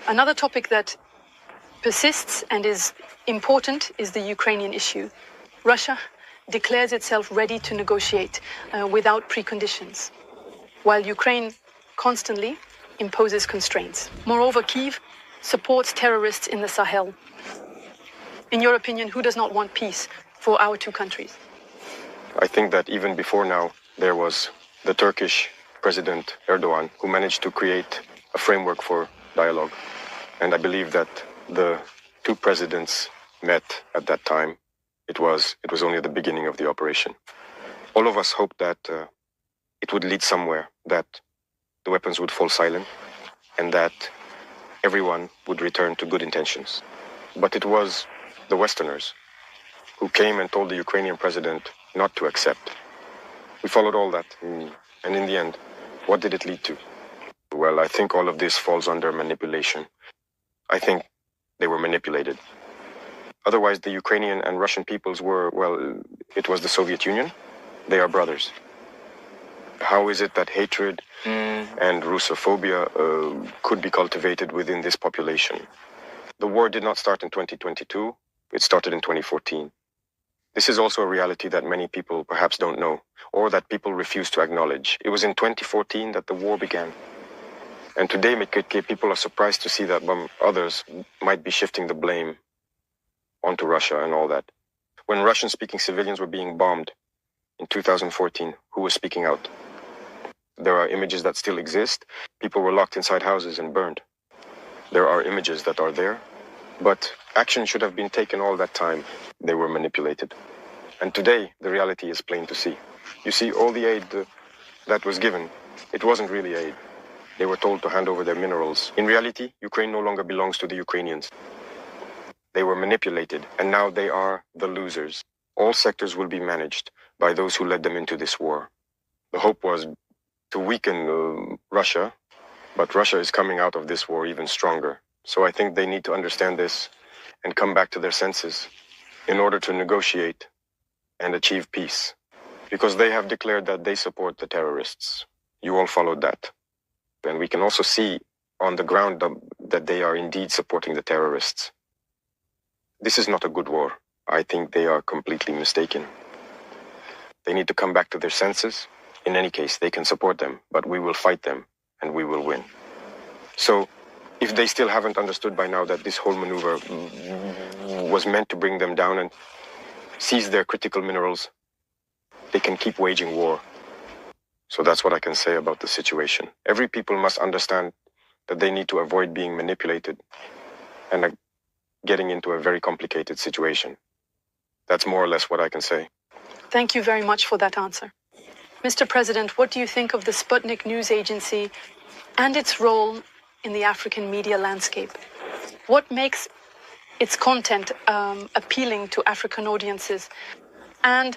Another topic that persists and is important is the Ukrainian issue. Russia declares itself ready to negotiate without preconditions, while Ukraine constantly imposes constraints. Moreover, Kyiv supports terrorists in the Sahel. In your opinion, who does not want peace for our two countries? I think that even before now, there was the Turkish President Erdogan, who managed to create a framework for dialogue. And I believe that the two presidents met at that time. It was only the beginning of the operation. All of us hoped that it would lead somewhere, that the weapons would fall silent, and that everyone would return to good intentions. But it was the Westerners who came and told the Ukrainian president not to accept. We followed all that, and in the end, what did it lead to? Well, I think all of this falls under manipulation. I think they were manipulated. Otherwise, the Ukrainian and Russian peoples were, well, it was the Soviet Union. They are brothers. How is it that hatred and Russophobia could be cultivated within this population? The war did not start in 2022. It started in 2014. This is also a reality that many people perhaps don't know, or that people refuse to acknowledge. It was in 2014 that the war began. And today, people are surprised to see that others might be shifting the blame onto Russia and all that. When Russian-speaking civilians were being bombed in 2014, who was speaking out? There are images that still exist. People were locked inside houses and burned. There are images that are there, but action should have been taken all that time. They were manipulated. And today, the reality is plain to see. You see, all the aid that was given, it wasn't really aid. They were told to hand over their minerals. In reality, Ukraine no longer belongs to the Ukrainians. They were manipulated, and now they are the losers. All sectors will be managed by those who led them into this war. The hope was to weaken Russia, but Russia is coming out of this war even stronger. So I think they need to understand this and come back to their senses in order to negotiate and achieve peace. Because they have declared that they support the terrorists. You all followed that. And we can also see on the ground that they are indeed supporting the terrorists. This is not a good war. I think they are completely mistaken. They need to come back to their senses. In any case, they can support them, but we will fight them and we will win. So, if they still haven't understood by now that this whole maneuver was meant to bring them down and seize their critical minerals, they can keep waging war. So that's what I can say about the situation. Every people must understand that they need to avoid being manipulated and getting into a very complicated situation. That's more or less what I can say. Thank you very much for that answer. Mr. President, what do you think of the Sputnik news agency and its role in the African media landscape? What makes its content appealing to African audiences? And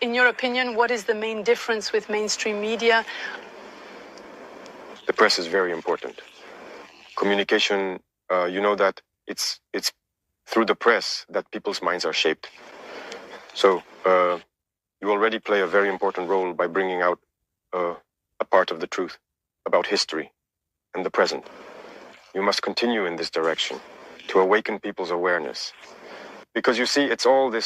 in your opinion, what is the main difference with mainstream media? The press is very important. Communication, you know that it's through the press that people's minds are shaped. So you already play a very important role by bringing out a part of the truth about history and the present. You must continue in this direction to awaken people's awareness. Because you see, it's all this